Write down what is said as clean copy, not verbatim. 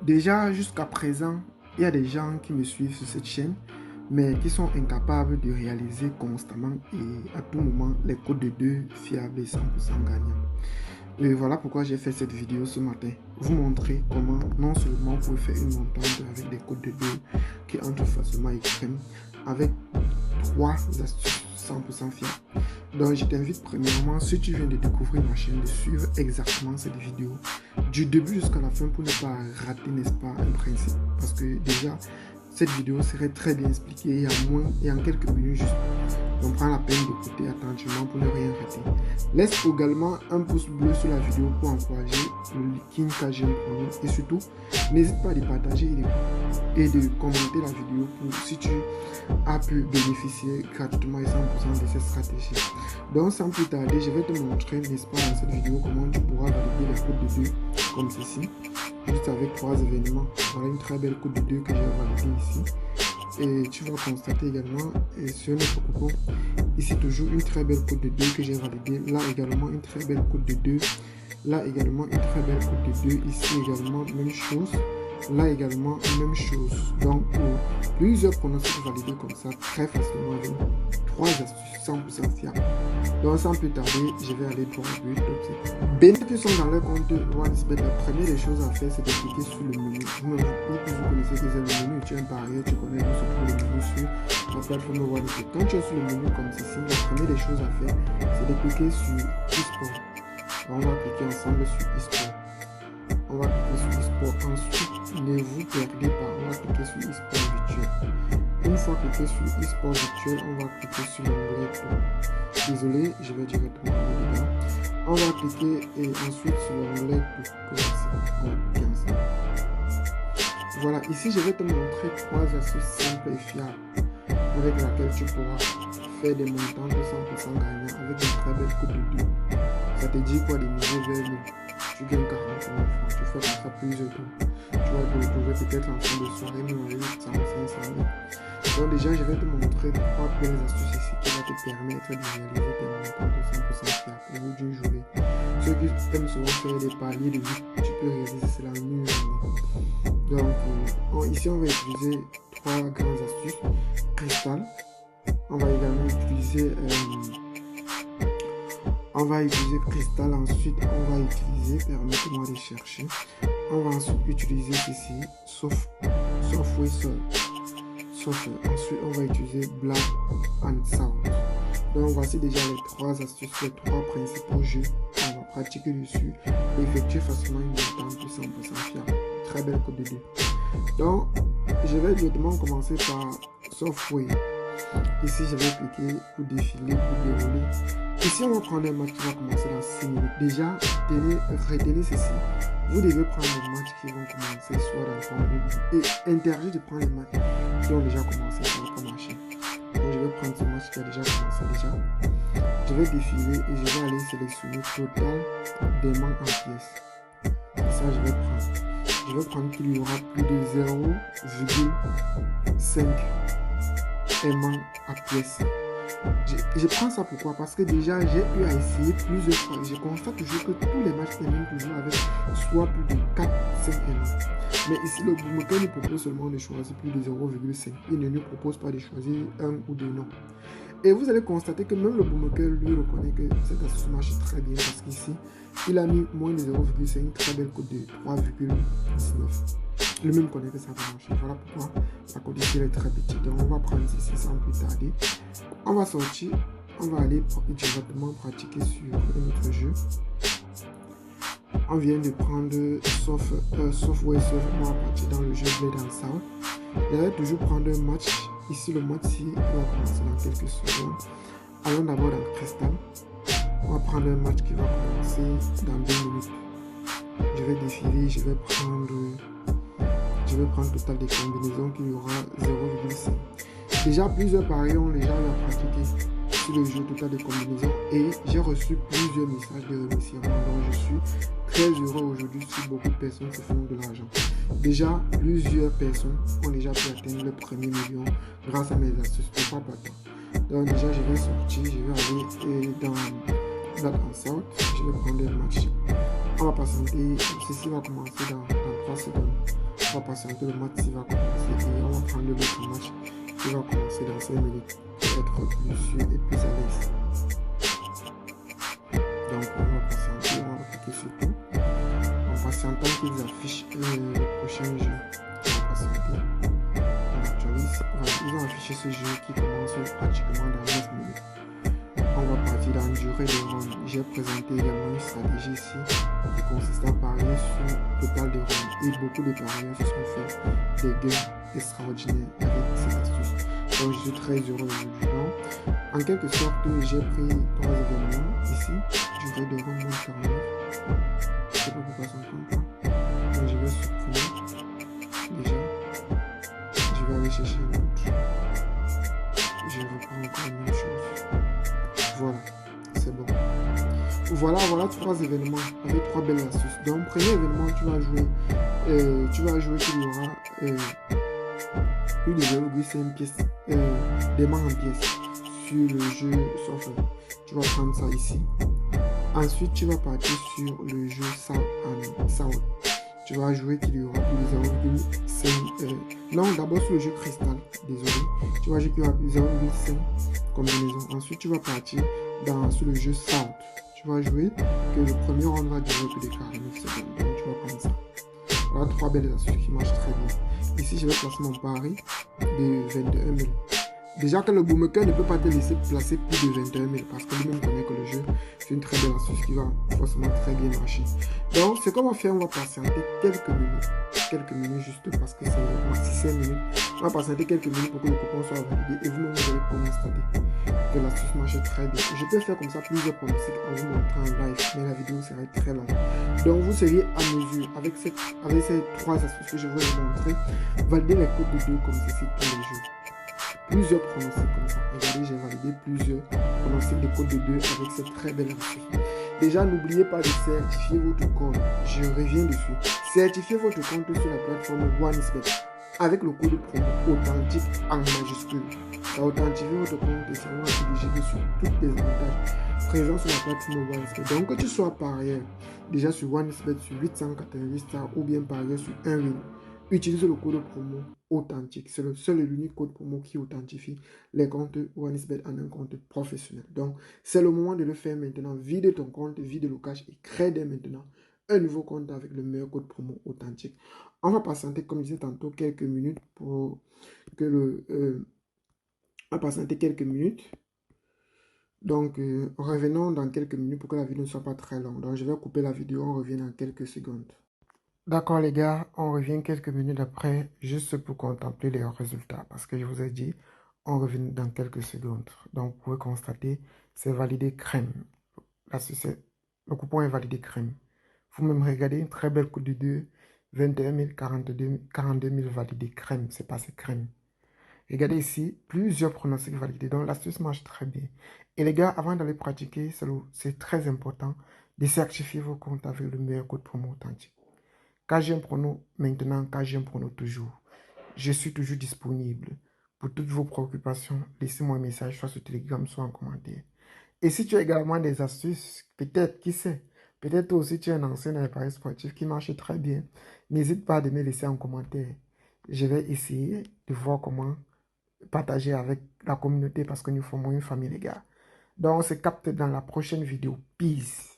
Déjà, jusqu'à présent, il y a des gens qui me suivent sur cette chaîne, mais qui sont incapables de réaliser constamment et à tout moment les codes de 2 fiables et 100% gagnants. Et voilà pourquoi j'ai fait cette vidéo ce matin. Vous montrer comment non seulement vous pouvez faire une montante avec des codes de 2 qui entrent facilement extrêmes, avec 3 astuces 100% fiables. Donc je t'invite premièrement, si tu viens de découvrir ma chaîne, de suivre exactement cette vidéo du début jusqu'à la fin pour ne pas rater, n'est-ce pas, un principe. Parce que déjà, cette vidéo serait très bien expliquée et en quelques minutes juste. On prend la peine d'écouter attentivement pour ne rien rater. Laisse également un pouce bleu sur la vidéo pour encourager le King KGM Pro. Et surtout, n'hésite pas à les partager et de commenter la vidéo pour si tu as pu bénéficier gratuitement et 100% de cette stratégie. Donc sans plus tarder, je vais te montrer, n'est-ce pas, dans cette vidéo comment tu pourras valider les codes de 2 comme ceci. Juste avec 3 événements. Voilà une très belle code de 2 que j'ai validée ici. Et tu vas constater également, et sur notre propos, ici toujours une très belle code de 2 que j'ai validée. Là également une très belle code de 2. Là également une très belle code de 2. Ici également même chose. Là également même chose. Donc pour plusieurs pronostics validés comme ça très facilement avec 3 astuces 100% fiables. Donc sans plus tarder, je vais aller droit au but. Bénéfices sont dans leur compte OneXBet. La première des choses à faire, c'est de cliquer sur le menu. Vous connaissez que c'est le menu, tu es un parieur, tu connais où se trouve le menu sur la plateforme OneXBet. Quand tu es sur le menu comme ceci, la première des choses à faire, c'est de cliquer sur eSport. On va cliquer ensemble sur eSport. On va cliquer sur eSport. Ensuite, ne vous perdez pas, on va cliquer sur eSport virtuel. Une fois cliqué sur eSport virtuel, on va cliquer sur l'onglet Tout. Désolé, je vais directement aller dedans. On va cliquer et ensuite sur l'onglet Tout. On va cliquer ensemble. Voilà, ici je vais te montrer 3 astuces simples et fiables avec laquelle tu pourras faire des montants de 100% gagnants avec une très belle coupe de 2. Ça te dit quoi, des niveaux vers le. Tu gagnes 40 000 francs, tu fais comme ça plusieurs tours. Tu vas te retrouver peut-être en fin de soirée, mais avec 100 000. Donc déjà, je vais te montrer 3 belles astuces ici qui vont te permettre de réaliser tes montants de 100% fiables au bout d'une journée. Ceux qui aiment souvent faire des paliers de vie, tu peux réaliser cela en une journée. Donc ici, on va utiliser 3 grandes astuces. Cristal. On va également utiliser cristal, ensuite on va utiliser, permettez-moi de chercher, on va ensuite utiliser ici software ensuite on va utiliser black and sound. Donc voici déjà les 3 astuces, les 3 principaux jeux qu'on va pratiquer dessus et effectuer facilement une montante de 100% fiable. Très belle code de 2. Donc je vais directement commencer par software. Ici, je vais cliquer pour défiler, pour dérouler. Ici, on va prendre un match qui va commencer dans 6 minutes. Déjà, retenez ceci. Vous devez prendre les matchs qui vont commencer soit dans 3 minutes et interdire de prendre les matchs qui ont déjà commencé, ça va pas marcher. Donc, je vais prendre ce match qui a déjà commencé Je vais défiler et je vais aller sélectionner total des mains en pièces. Et ça, je vais prendre. Je vais prendre qu'il y aura plus de 0,5 aimant à pièce. Je prends ça pourquoi? Parce que déjà j'ai eu à essayer plusieurs fois et je constate toujours que tous les matchs terminent toujours avec soit plus de 4-5 aimants. Mais ici le bookmaker nous propose seulement de choisir plus de 0,5. Il ne nous propose pas de choisir un ou deux noms. Et vous allez constater que même le bookmaker lui reconnaît que cette astuce marche très bien parce qu'ici il a mis moins de 0,5, une très belle cote de 3,19. Le même connaît que ça va marcher. Voilà pourquoi la cote ici est très petite. Donc on va prendre ici sans plus tarder. On va sortir. On va aller directement pratiquer sur un autre jeu. On vient de prendre software. On va partir dans le jeu Blade and Sound. Je vais toujours prendre un match. Ici le match-ci va commencer dans quelques secondes. Allons d'abord dans Crystal. On va prendre un match qui va commencer dans 2 minutes. Je vais défiler. Je vais prendre le total des combinaisons qu'il y aura 0,5. Déjà plusieurs paris ont déjà pratiqué sur le jeu total des combinaisons et j'ai reçu plusieurs messages de remerciements. Donc je suis très heureux aujourd'hui si beaucoup de personnes se font de l'argent. Déjà plusieurs personnes ont déjà pu atteindre le premier million grâce à mes astuces. Pourquoi pas toi? Donc déjà je vais sortir, je vais aller dans Black and Sound, je vais prendre le match. On va patienter, ceci va commencer dans 3 secondes. On va patienter, le match va commencer et on va prendre l'autre match qui va commencer dans 5 minutes pour être plus sûr et plus à l'aise. Donc on va patienter, on va cliquer sur tout. En patientant qu'ils affichent le prochain jeu. On va patienter. On actualise. Voilà, ils ont affiché ce jeu qui commence pratiquement dans 9 minutes. On va partir dans durée de round. J'ai présenté également une stratégie ici qui consiste à parier sur le total de rounds. Et beaucoup de parieurs se sont fait des gains extraordinaires avec cette astuce. Donc je suis très heureux aujourd'hui. En quelque sorte, j'ai pris 3 événements ici. Durée de round moins 49. Je ne sais pas pourquoi ça ne prend pas. Donc je vais supprimer. Déjà, je vais aller chercher l'autre. Je reprends encore une même chose. Voilà, c'est bon. Voilà 3 événements avec 3 belles astuces. Donc, premier événement, tu vas jouer qu'il y aura plus de 0,5 pièces, des mains en pièces sur le jeu Surfer. Tu vas prendre ça ici. Ensuite, tu vas partir sur le jeu Sound. Tu vas jouer qu'il y aura plus de 0,5. Non, d'abord sur le jeu Cristal. Désolé. Tu vas jouer qu'il y aura plus de 0,5 combinaison. Ensuite, tu vas partir sur le jeu Sound. Tu vas jouer que le premier round va durer plus de 49 secondes. Donc, tu vas prendre ça. Voilà 3 belles astuces qui marchent très bien. Ici, je vais placer mon pari de 21 000. Déjà que le boommaker ne peut pas te laisser placer plus de 21 000 parce que lui-même connaît que le jeu, c'est une très belle astuce qui va forcément très bien marcher. Donc, ce qu'on va faire, on va patienter quelques minutes juste parce que c'est maxi 5 minutes. On va patienter quelques minutes pour que le coupon soit validé et vous-même vous allez constater que l'astuce marche très bien. Je peux faire comme ça plusieurs pronostics en vous montrant en live, mais la vidéo serait très longue. Donc, vous seriez à mesure avec ces 3 astuces que je vais vous montrer, valider les codes de 2 comme ceci tous les jours. Plusieurs pronostics comme ça. Regardez, j'ai validé plusieurs pronostics de code de 2 avec cette très belle astuce. Déjà, n'oubliez pas de certifier votre compte. Je reviens dessus. Certifiez votre compte sur la plateforme OneXBet avec le code promo authentique en majuscule. Ça authentifie votre compte et ça va être éligible sur toutes les avantages présents sur la plateforme OneXBet. Donc, que tu sois parieur déjà sur OneXBet sur 888 stars ou bien parieur sur 1 win, utilise le code promo authentique. C'est le seul et l'unique code promo qui authentifie les comptes OneXBet en un compte professionnel. Donc, c'est le moment de le faire maintenant. Vide ton compte, vide le cash et crée dès maintenant un nouveau compte avec le meilleur code promo authentique. On va patienter, comme je disais tantôt, quelques minutes pour que on va patienter quelques minutes. Donc, revenons dans quelques minutes pour que la vidéo ne soit pas très longue. Donc, je vais couper la vidéo, on revient dans quelques secondes. D'accord les gars, on revient quelques minutes après, juste pour contempler les résultats. Parce que je vous ai dit, on revient dans quelques secondes. Donc, vous pouvez constater, c'est validé crème. Là, le coupon est validé crème. Vous-même regardez, une très belle cote de 2, 21 000, 42 000 validé crème. C'est passé crème. Regardez ici, plusieurs pronostics validés. Donc, l'astuce marche très bien. Et les gars, avant d'aller pratiquer, c'est très important de certifier vos comptes avec le meilleur code promo authentique. KGM Prono maintenant, KGM Prono toujours. Je suis toujours disponible pour toutes vos préoccupations. Laissez-moi un message, soit sur Telegram, soit en commentaire. Et si tu as également des astuces, peut-être, qui sait, peut-être toi aussi tu es un ancien dans les paris sportifs qui marche très bien, n'hésite pas à me laisser en commentaire. Je vais essayer de voir comment partager avec la communauté parce que nous formons une famille, les gars. Donc, on se capte dans la prochaine vidéo. Peace.